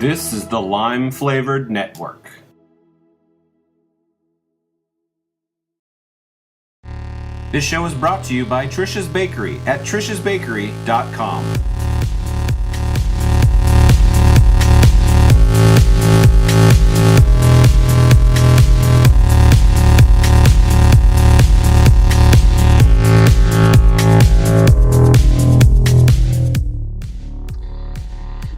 This is the Lime Flavored Network. This show is brought to you by Trisha's Bakery at trishasbakery.com.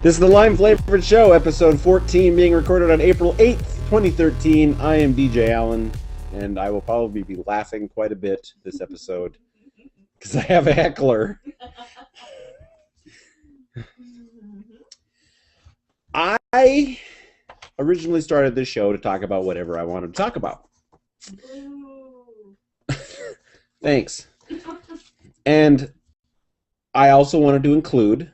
This is the Lime Flavored Show, episode 14, being recorded on April 8th, 2013. I am DJ Allen, and I will probably be laughing quite a bit this episode because I have a heckler. I originally started this show to talk about whatever I wanted to talk about. Thanks. And I also wanted to include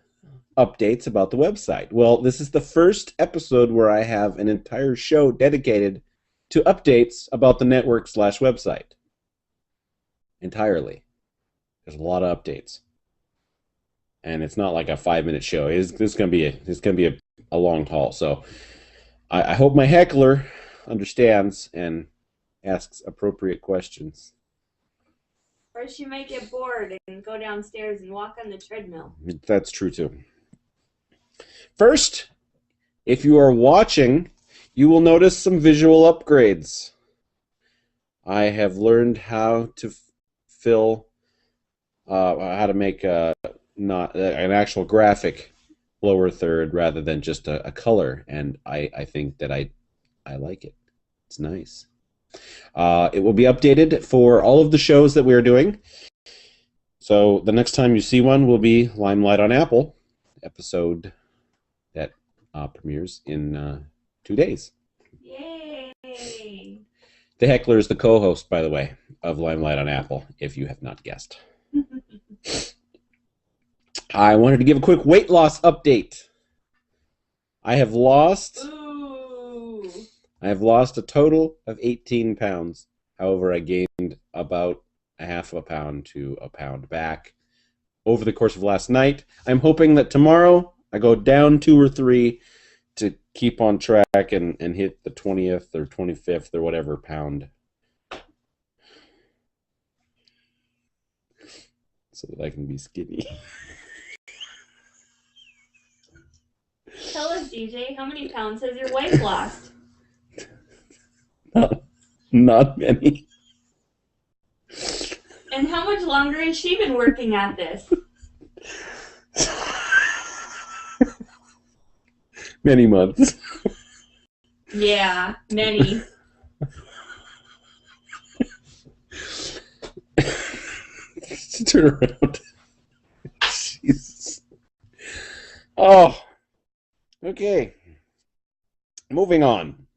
updates about the website. Well, this is the first episode where I have an entire show dedicated to updates about the network/website. Entirely. There's a lot of updates. And it's not like a 5-minute show. It's going to be a long haul. So I hope my heckler understands and asks appropriate questions. Or she might get bored and go downstairs and walk on the treadmill. That's true too. First, if you are watching, you will notice some visual upgrades. I have learned how to how to make not an actual graphic lower third rather than just a color, and I think that I like it. It's nice. It will be updated for all of the shows that we are doing. So the next time you see one will be Limelight on Apple, episode that premieres in 2 days. Yay! The heckler is the co-host, by the way, of Limelight on Apple, if you have not guessed. I wanted to give a quick weight loss update. I have lost a total of 18 pounds. However, I gained about a half a pound to a pound back over the course of last night. I'm hoping that tomorrow I go down 2 or 3 to keep on track and hit the 20th or 25th or whatever pound, so that I can be skinny. Tell us, DJ, how many pounds has your wife lost? Not many. And how much longer has she been working at this? Many months. Yeah, many. Turn around. Jesus. Oh. Okay. Moving on.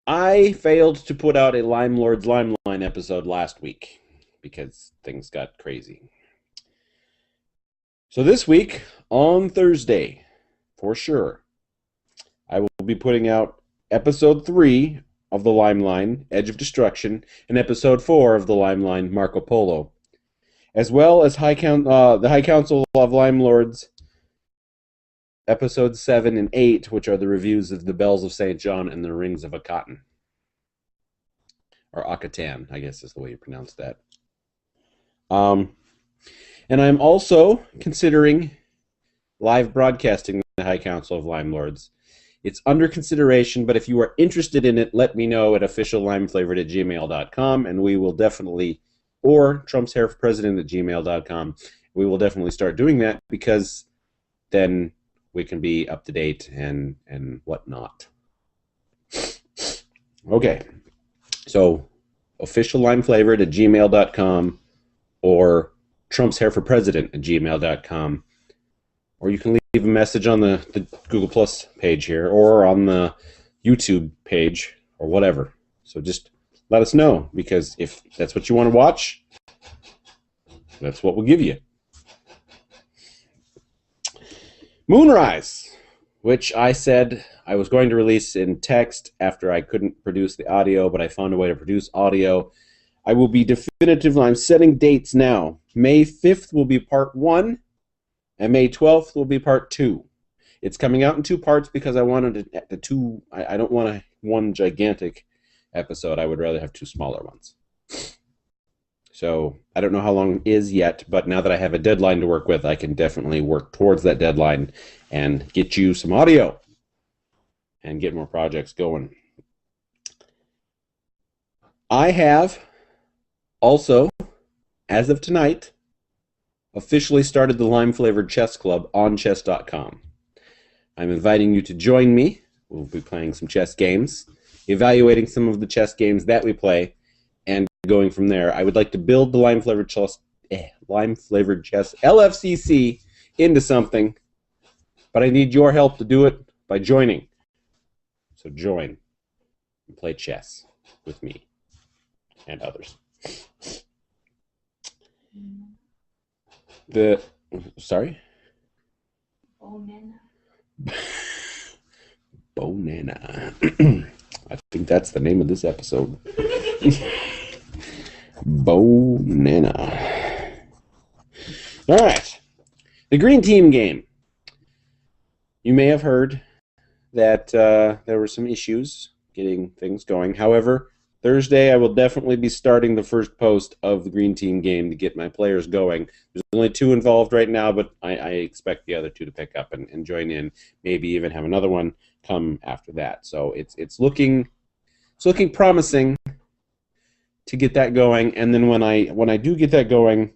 I failed to put out a Lime Lords Limeline episode last week because things got crazy. So this week, on Thursday, for sure, I will be putting out episode 3 of the Limeline, Edge of Destruction, and episode 4 of the Limeline, Marco Polo, as well as the High Council of Lime Lords, episodes 7 and 8, which are the reviews of the Bells of St. John and the Rings of Akatan. Or Akatan, I guess is the way you pronounce that. And I'm also considering live broadcasting the High Council of Lime Lords. It's under consideration, but if you are interested in it, let me know at officiallimeflavored@gmail.com, and we will definitely, or Trump's Hair for President @gmail.com, we will definitely start doing that, because then we can be up to date and whatnot. Okay, so officiallimeflavored@gmail.com or Trump's Hair for President @gmail.com, or you can leave a message on the Google Plus page here or on the YouTube page or whatever. So just let us know, because if that's what you want to watch, that's what we'll give you. Moonrise, which I said I was going to release in text after I couldn't produce the audio, but I found a way to produce audio. I will be definitive. I'm setting dates now. May 5th will be part 1, and May 12th will be part 2. It's coming out in 2 parts because I wanted the two. I don't want one gigantic episode. I would rather have 2 smaller ones. So I don't know how long it is yet, but now that I have a deadline to work with, I can definitely work towards that deadline and get you some audio and get more projects going. I have also, as of tonight, officially started the Lime Flavored Chess Club on chess.com. I'm inviting you to join me. We'll be playing some chess games, evaluating some of the chess games that we play, and going from there. I would like to build the Lime Flavored Chess LFCC into something, but I need your help to do it by joining. So join and play chess with me and others. Sorry? Bonana. I think that's the name of this episode. Bonana. All right. The Green Team game. You may have heard that there were some issues getting things going. However, Thursday I will definitely be starting the first post of the Green Team game to get my players going. There's only 2 involved right now, but I expect the other 2 to pick up and join in. Maybe even have another one come after that. So it's looking promising to get that going. And then when I do get that going,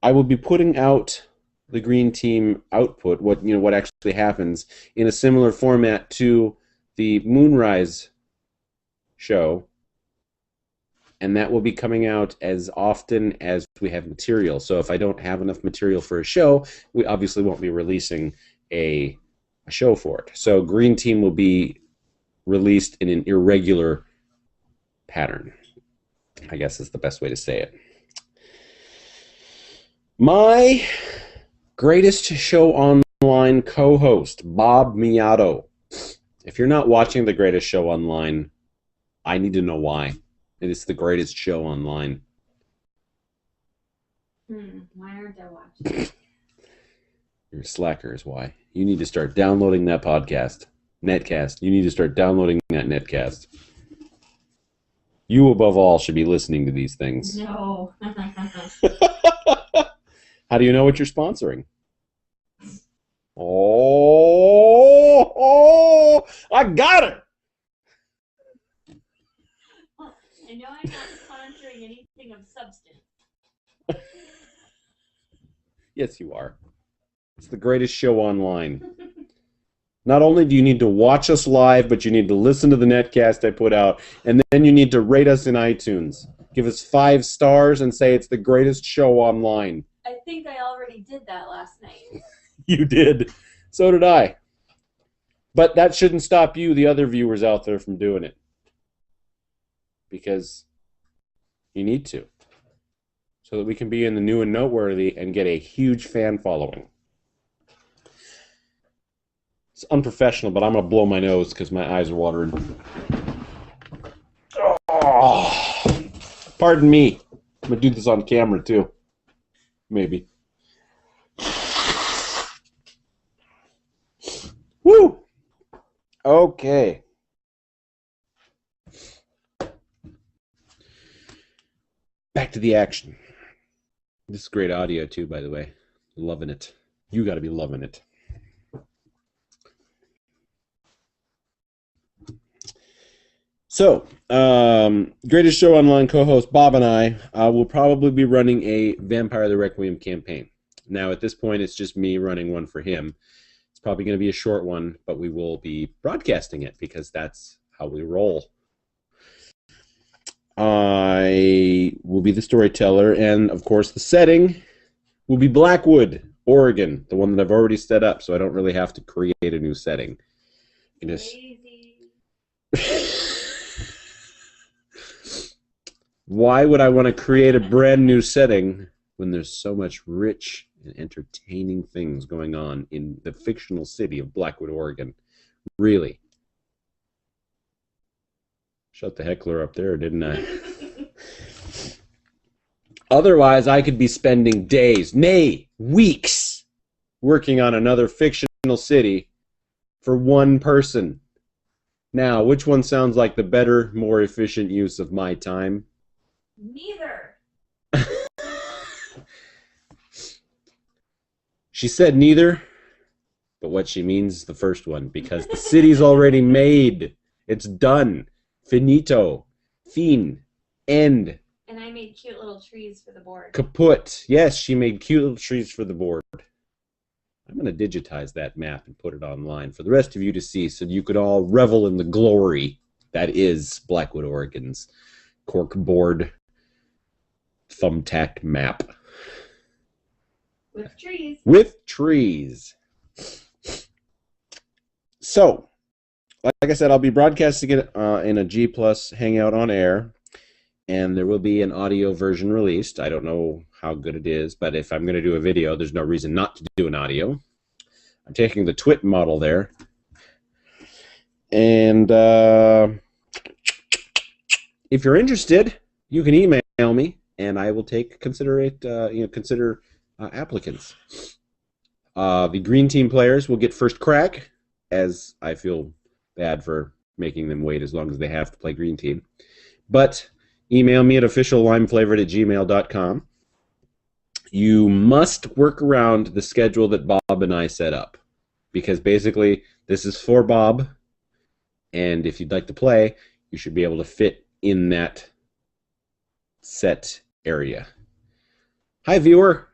I will be putting out the Green Team output, what actually happens, in a similar format to the Moonrise show, and that will be coming out as often as we have material. So if I don't have enough material for a show, we obviously won't be releasing a show for it. So Green Team will be released in an irregular pattern, I guess is the best way to say it. My Greatest Show Online co-host, Bob Miyato. If you're not watching The Greatest Show Online, I need to know why. It is the greatest show online. Why aren't I watching? You're a slacker is why. You need to start downloading that podcast. Netcast. You need to start downloading that netcast. You, above all, should be listening to these things. No. How do you know what you're sponsoring? Oh, I got her! I know I'm not sponsoring anything of substance. Yes, you are. It's the greatest show online. Not only do you need to watch us live, but you need to listen to the netcast I put out, and then you need to rate us in iTunes. Give us 5 stars and say it's the greatest show online. I think I already did that last night. You did. So did I. But that shouldn't stop you, the other viewers out there, from doing it. Because you need to. So that we can be in the new and noteworthy and get a huge fan following. It's unprofessional, but I'm going to blow my nose because my eyes are watering. Oh, pardon me. I'm going to do this on camera, too. Maybe. Woo! Okay. Back to the action. This is great audio, too, by the way. Loving it. You got to be loving it. So, Greatest Show Online co-host Bob and I will probably be running a Vampire the Requiem campaign. Now, at this point, it's just me running one for him. It's probably going to be a short one, but we will be broadcasting it because that's how we roll. I will be the storyteller, and, of course, the setting will be Blackwood, Oregon, the one that I've already set up, so I don't really have to create a new setting. Why would I want to create a brand new setting when there's so much rich and entertaining things going on in the fictional city of Blackwood, Oregon? Really? Shut the heckler up there, didn't I? Otherwise, I could be spending days, nay, weeks, working on another fictional original city for one person. Now, which one sounds like the better, more efficient use of my time? Neither. She said neither, but what she means is the first one, because the city's already made. It's done. Finito. Fin. End. And I made cute little trees for the board. Kaput. Yes, she made cute little trees for the board. I'm going to digitize that map and put it online for the rest of you to see so you could all revel in the glory that is Blackwood, Oregon's corkboard thumbtacked map. With trees. With trees. So, like I said, I'll be broadcasting it in a G Plus Hangout on air, and there will be an audio version released. I don't know how good it is, but if I'm going to do a video, there's no reason not to do an audio. I'm taking the TWiT model there. And if you're interested, you can email me, and I will consider applicants. The green team players will get first crack, as I feel bad for making them wait as long as they have to play green team. But email me at officiallimeflavored@gmail.com. You must work around the schedule that Bob and I set up, because basically this is for Bob, and if you'd like to play, you should be able to fit in that set area. Hi, viewer.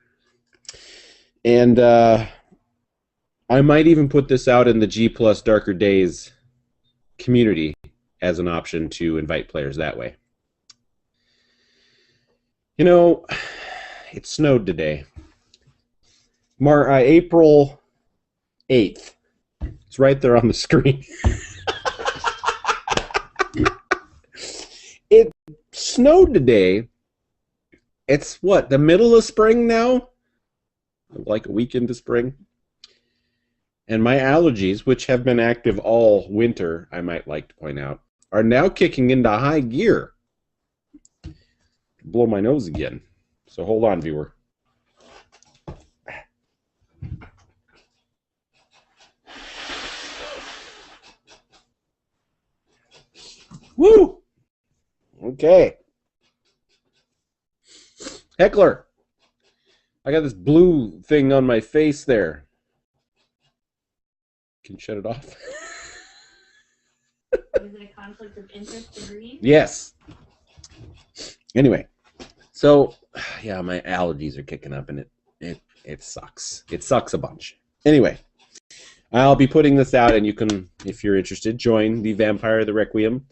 And I might even put this out in the G Plus Darker Days community as an option to invite players that way. You know, it snowed today. April 8th. It's right there on the screen. It snowed today. It's what, the middle of spring now? Like a week into spring. And my allergies, which have been active all winter, I might like to point out, are now kicking into high gear. Blow my nose again. So hold on, viewer. Woo! Okay. Heckler, I got this blue thing on my face there. Can you shut it off? Is it a conflict of interest degree? Yes. Anyway, so yeah, my allergies are kicking up, and it sucks. It sucks a bunch. Anyway, I'll be putting this out, and you can, if you're interested, join the Vampire the Requiem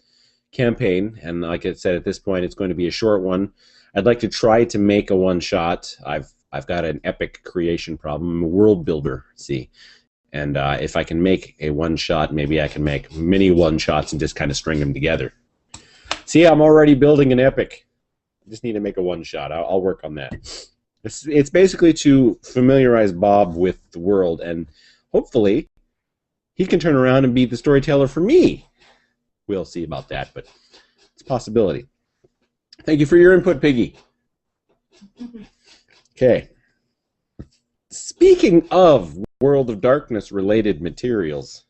campaign. And like I said, at this point, it's going to be a short one. I'd like to try to make a one-shot. I've got an epic creation problem. I'm a world builder, see. And if I can make a one-shot, maybe I can make many one-shots and just kind of string them together. See, I'm already building an epic. I just need to make a one-shot. I'll work on that. It's basically to familiarize Bob with the world, and hopefully he can turn around and be the storyteller for me. We'll see about that, but it's a possibility. Thank you for your input, Piggy. Okay. Speaking of World of Darkness related materials,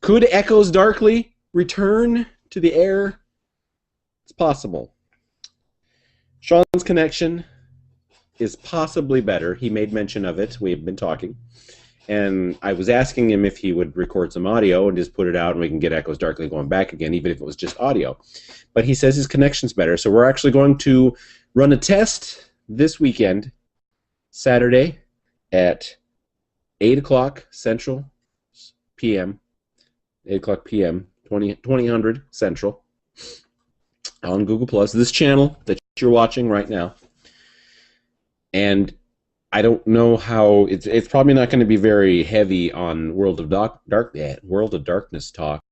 could Echoes Darkly return to the air? It's possible. Sean's connection is possibly better. He made mention of it. We've been talking. And I was asking him if he would record some audio and just put it out, and we can get Echoes Darkly going back again, even if it was just audio. But he says his connection's better, so we're actually going to run a test this weekend, Saturday, at 8 o'clock Central p.m., 8 o'clock p.m., 2000 Central, on Google Plus, this channel that you're watching right now. And I don't know how it's probably not going to be very heavy on World of Darkness talk,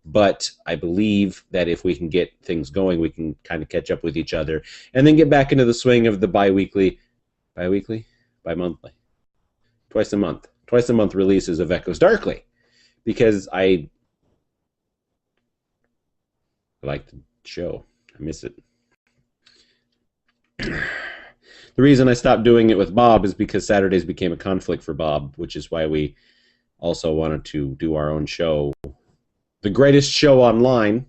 but I believe that if we can get things going, we can kind of catch up with each other and then get back into the swing of the bi-monthly, twice a month releases of Echoes Darkly, because I like the show. I miss it. The reason I stopped doing it with Bob is because Saturdays became a conflict for Bob, which is why we also wanted to do our own show, the greatest show online.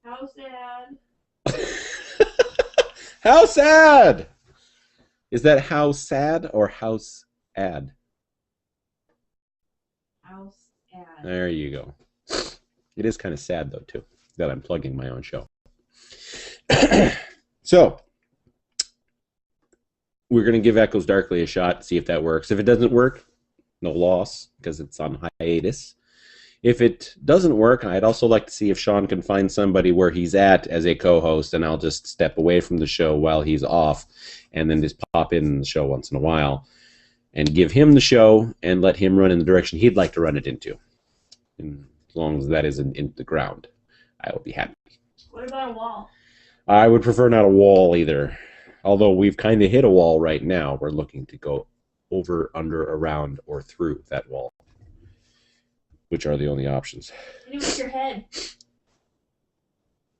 How sad. How sad! Is that how sad or house ad? How sad. There you go. It is kind of sad, though, too, that I'm plugging my own show. So, we're going to give Echoes Darkly a shot, see if that works. If it doesn't work, no loss, because it's on hiatus. If it doesn't work, I'd also like to see if Sean can find somebody where he's at as a co-host, and I'll just step away from the show while he's off, and then just pop in the show once in a while, and give him the show, and let him run in the direction he'd like to run it into. And as long as that isn't into the ground, I will be happy. What about a wall? I would prefer not a wall either. Although we've kind of hit a wall right now, we're looking to go over, under, around, or through that wall. Which are the only options. Hit it with your head.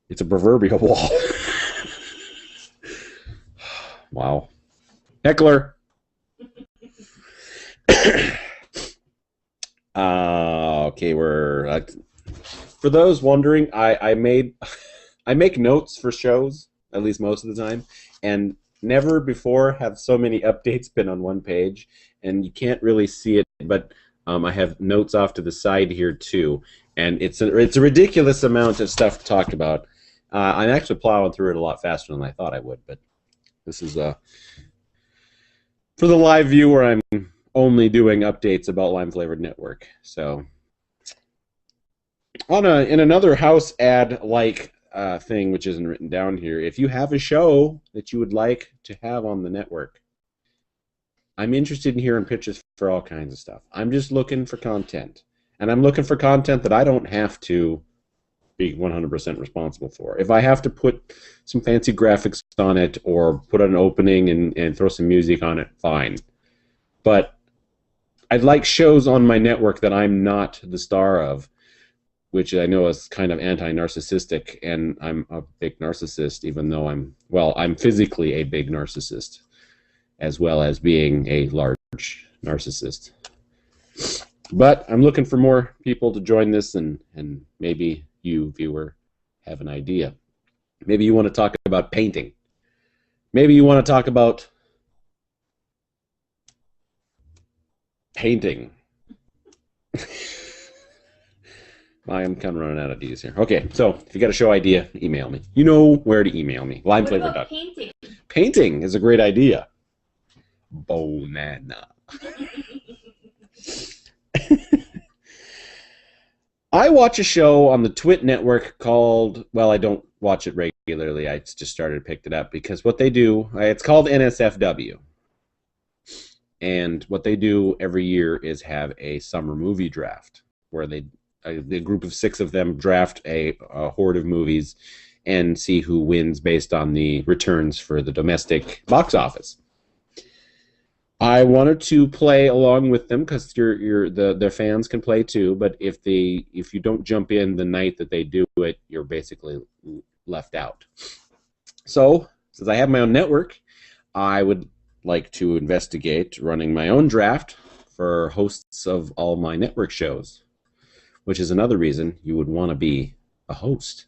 It's a proverbial wall. Wow. Heckler. Okay, we're... for those wondering, I make notes for shows, at least most of the time, and never before have so many updates been on one page, and you can't really see it, but... I have notes off to the side here too, and it's a ridiculous amount of stuff to talk about. I'm actually plowing through it a lot faster than I thought I would, but this is for the live viewer. I'm only doing updates about Lime Flavored Network. So, in another house ad like thing, which isn't written down here, if you have a show that you would like to have on the network. I'm interested in hearing pitches for all kinds of stuff. I'm just looking for content. And I'm looking for content that I don't have to be 100% responsible for. If I have to put some fancy graphics on it or put an opening and throw some music on it, fine. But I'd like shows on my network that I'm not the star of, which I know is kind of anti-narcissistic, and I'm a big narcissist, even though I'm physically a big narcissist, as well as being a large narcissist. But I'm looking for more people to join this, and maybe you, viewer, have an idea. Maybe you want to talk about painting. Maybe you want to talk about painting. I am kind of running out of ideas here. Okay, so if you got a show idea, email me. You know where to email me. What about painting? Painting is a great idea. Bonana. I watch a show on the Twit network called, well, I don't watch it regularly. I just picked it up because what they do, it's called NSFW. And what they do every year is have a summer movie draft where a group of 6 of them draft a horde of movies and see who wins based on the returns for the domestic box office. I wanted to play along with them because their fans can play too. But if you don't jump in the night that they do it, you're basically left out. So since I have my own network, I would like to investigate running my own draft for hosts of all my network shows, which is another reason you would want to be a host.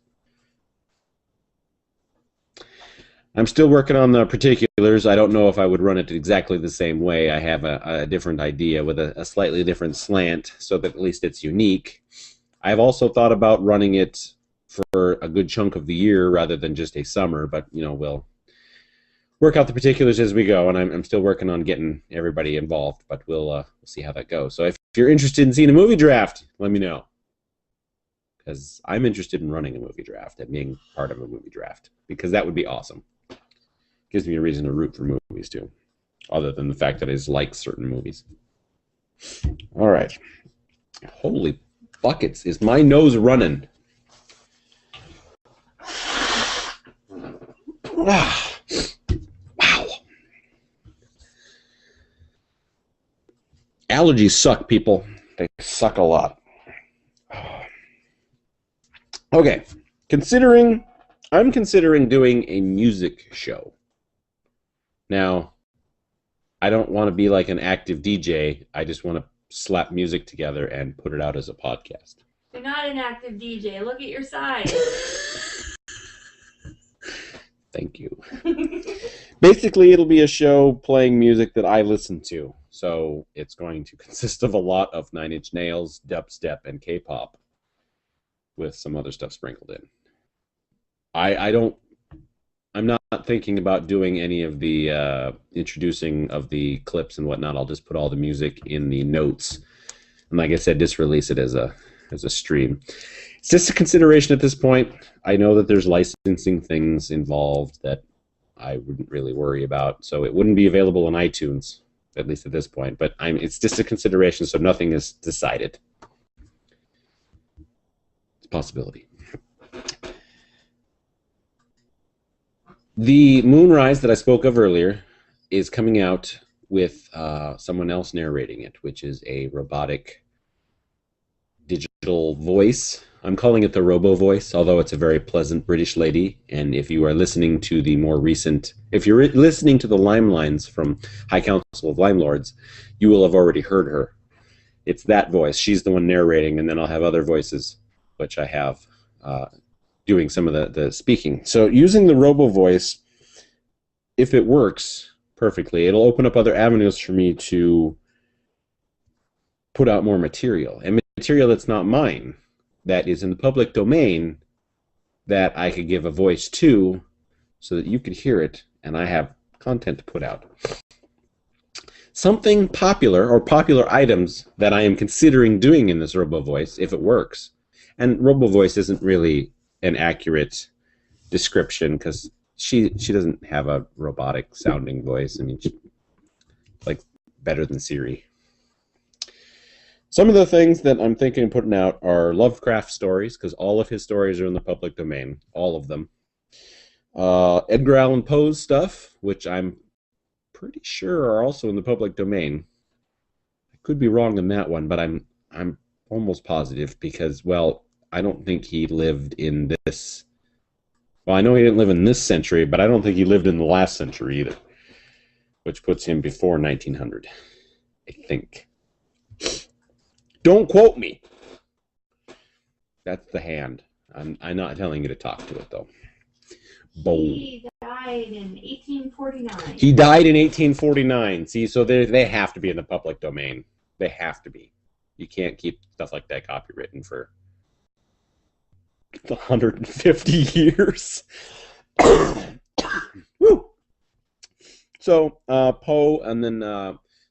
I'm still working on the particulars. I don't know if I would run it exactly the same way. I have a different idea with a slightly different slant so that at least it's unique. I've also thought about running it for a good chunk of the year rather than just a summer, but we'll work out the particulars as we go, and I'm still working on getting everybody involved, but we'll see how that goes. So if you're interested in seeing a movie draft, let me know, because I'm interested in running a movie draft and being part of a movie draft, because that would be awesome. Gives me a reason to root for movies too, other than the fact that I just like certain movies. All right. Holy buckets, is my nose running? Wow. Allergies suck, people. They suck a lot. Okay. I'm considering doing a music show. Now, I don't want to be like an active DJ. I just want to slap music together and put it out as a podcast. You're not an active DJ. Look at your size. Thank you. Basically, it'll be a show playing music that I listen to. So it's going to consist of a lot of Nine Inch Nails, dubstep, and K-pop, with some other stuff sprinkled in. I'm not thinking about doing any of the introducing of the clips and whatnot. I'll just put all the music in the notes, and like I said, just release it as a stream. It's just a consideration at this point. I know that there's licensing things involved that I wouldn't really worry about, so it wouldn't be available on iTunes, at least at this point. But it's just a consideration, so nothing is decided. It's a possibility. The Moonrise that I spoke of earlier is coming out with someone else narrating it, which is a robotic digital voice. I'm calling it the Robo Voice, although it's a very pleasant British lady. And if you are listening to the more recent, if you're listening to the Lime Lines from High Council of Lime Lords, you will have already heard her. It's that voice. She's the one narrating, and then I'll have other voices, which I have doing some of the speaking. So using the Robo Voice, if it works perfectly, it'll open up other avenues for me to put out more material. And material that's not mine, that is in the public domain, that I could give a voice to so that you could hear it and I have content to put out. Something popular, or popular items that I am considering doing in this Robo Voice, if it works. And Robo Voice isn't really an accurate description because she doesn't have a robotic sounding voice. I mean, like better than Siri. Some of the things that I'm thinking of putting out are Lovecraft stories, because all of his stories are in the public domain, all of them. Edgar Allan Poe's stuff, which I'm pretty sure are also in the public domain. I could be wrong on that one, but I'm almost positive because, well, I don't think he lived in this. Well, I know he didn't live in this century, but I don't think he lived in the last century either, which puts him before 1900, I think. Don't quote me. That's the hand. I'm not telling you to talk to it, though. He died in 1849. He died in 1849. See, so they have to be in the public domain. They have to be. You can't keep stuff like that copywritten for 150 years. Woo! So, Poe, and then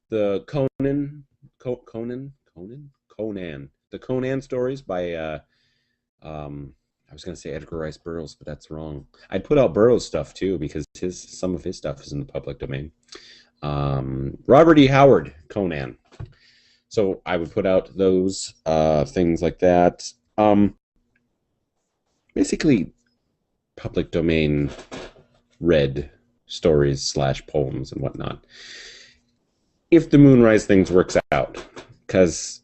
the Conan. The Conan stories by, I was going to say Edgar Rice Burroughs, but that's wrong. I'd put out Burroughs stuff, too, because some of his stuff is in the public domain. Robert E. Howard, Conan. So I would put out those things like that. Basically, public domain read stories / poems and whatnot. If the Moonrise things works out, because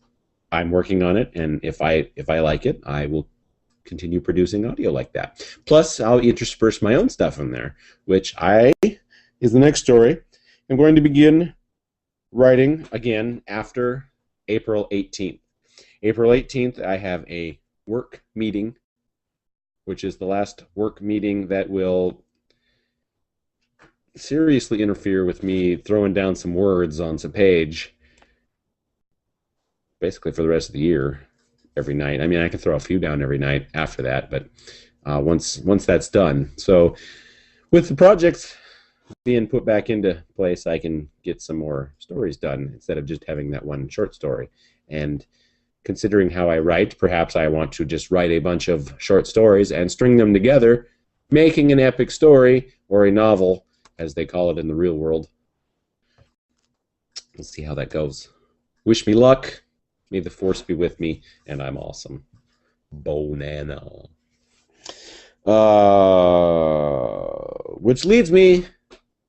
I'm working on it, and if I like it, I will continue producing audio like that. Plus, I'll intersperse my own stuff in there, which is the next story. I'm going to begin writing again after April 18th. April 18th, I have a work meeting, which is the last work meeting that will seriously interfere with me throwing down some words on some page, basically for the rest of the year, every night. I mean, I can throw a few down every night after that, but once that's done. So with the projects being put back into place, I can get some more stories done instead of just having that one short story. And considering how I write, perhaps I want to just write a bunch of short stories and string them together, making an epic story, or a novel, as they call it in the real world. We'll see how that goes. Wish me luck. May the force be with me, and I'm awesome. Bonana. Which leads me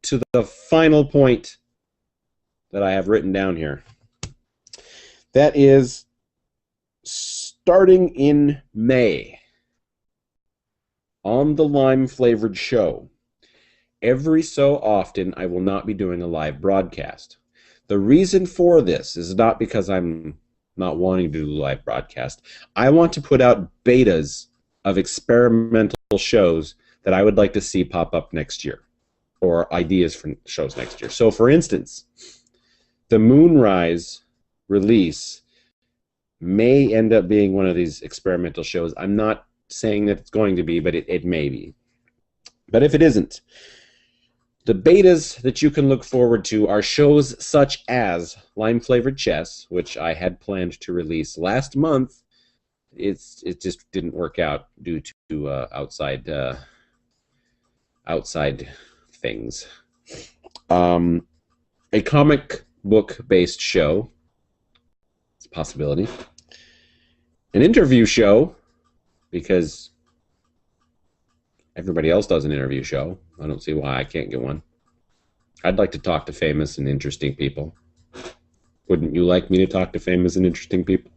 to the final point that I have written down here. That is, starting in May, on the lime-flavored show, every so often I will not be doing a live broadcast. The reason for this is not because I'm not wanting to do live broadcast. I want to put out betas of experimental shows that I would like to see pop up next year, or ideas for shows next year. So, for instance, the Moonrise release may end up being one of these experimental shows. I'm not saying that it's going to be, but it may be. But if it isn't, the betas that you can look forward to are shows such as Lime Flavored Chess, which I had planned to release last month. It just didn't work out due to outside things. A comic book-based show. It's a possibility. An interview show, because everybody else does an interview show. I don't see why I can't get one. I'd like to talk to famous and interesting people. Wouldn't you like me to talk to famous and interesting people?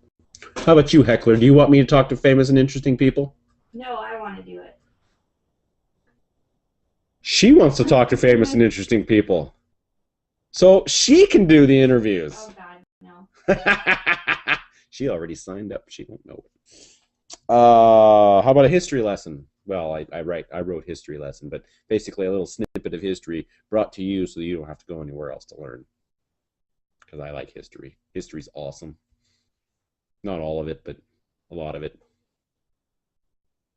How about you, Heckler? Do you want me to talk to famous and interesting people? No, I want to do it. She wants to talk to famous and interesting people. So she can do the interviews. Oh, God, no. She already signed up. She won't know it. How about a history lesson? Well, I wrote history lesson, but basically a little snippet of history brought to you so that you don't have to go anywhere else to learn. Because I like history. History's awesome. Not all of it, but a lot of it.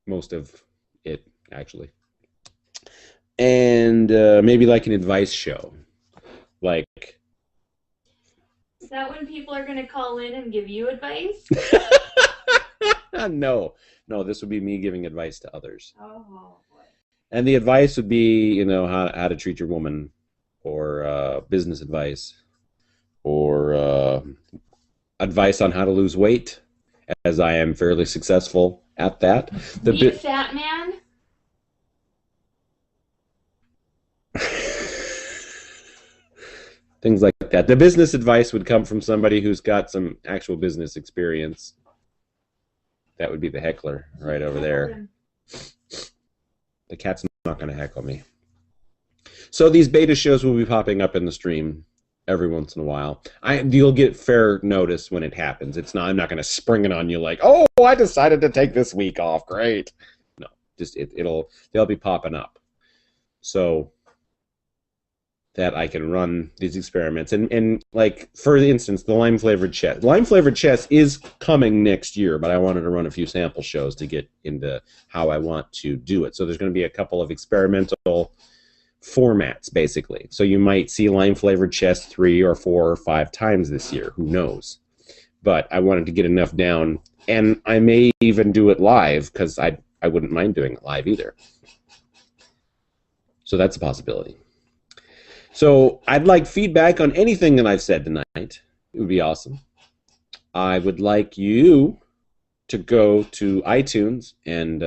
Most of it, actually. And maybe like an advice show. Like... Is that when people are going to call in and give you advice? No, this would be me giving advice to others. Oh, boy. And the advice would be, how to treat your woman, or business advice, or advice on how to lose weight, as I am fairly successful at that. Be a fat man? Things like that. The business advice would come from somebody who's got some actual business experience. That would be the heckler right over there. The cat's not going to heckle me. So these beta shows will be popping up in the stream every once in a while. You'll get fair notice when it happens. I'm not going to spring it on you like, oh, I decided to take this week off. Great. No, just they'll be popping up. So that I can run these experiments. And like, for instance, the Lime Flavored Chess. Lime Flavored Chess is coming next year, but I wanted to run a few sample shows to get into how I want to do it. So there's going to be a couple of experimental formats, basically. So you might see Lime Flavored Chess 3 or 4 or 5 times this year. Who knows? But I wanted to get enough down. And I may even do it live, because I wouldn't mind doing it live either. So that's a possibility. So I'd like feedback on anything that I've said tonight. It would be awesome. I would like you to go to iTunes and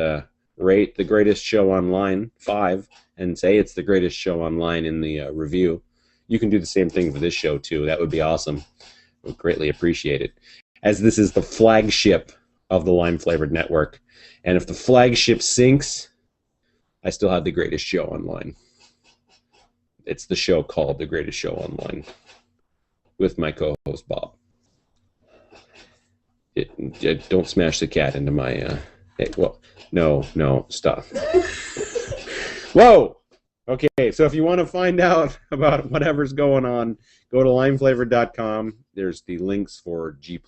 rate The Greatest Show Online 5 and say it's the greatest show online in the review. You can do the same thing for this show, too. That would be awesome. I would greatly appreciate it. As this is the flagship of the Lime Flavored Network. And if the flagship sinks, I still have the greatest show online. It's the show called The Greatest Show Online with my co-host, Bob. Don't smash the cat into my... no, stop. Whoa! Okay, so if you want to find out about whatever's going on, go to limeflavored.com. There's the links for G+,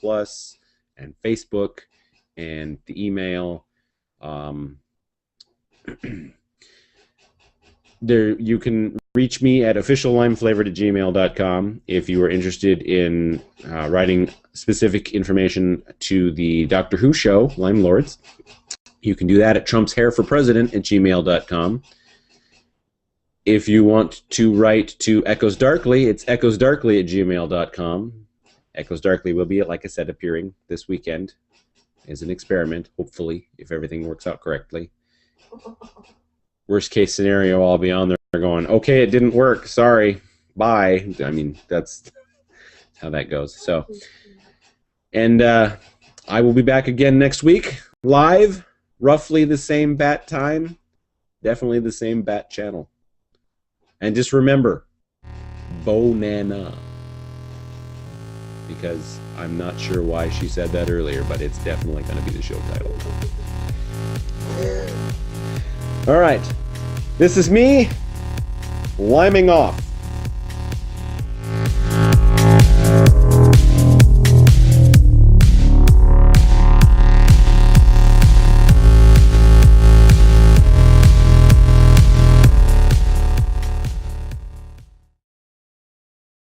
and Facebook, and the email. There, you can reach me at officiallimeflavored@gmail.com if you are interested in writing specific information to the Doctor Who show, Lime Lords. You can do that at trumpshairforpresident@gmail.com. If you want to write to Echoes Darkly, it's echoesdarkly@gmail.com. Echoes Darkly will be, like I said, appearing this weekend as an experiment, hopefully, if everything works out correctly. Worst case scenario, I'll be on there going, okay, it didn't work, sorry, bye. I mean, that's how that goes. So, and I will be back again next week, live, roughly the same bat time, definitely the same bat channel. And just remember, Bo-Nana. because I'm not sure why she said that earlier, but it's definitely going to be the show title. All right. This is me liming off.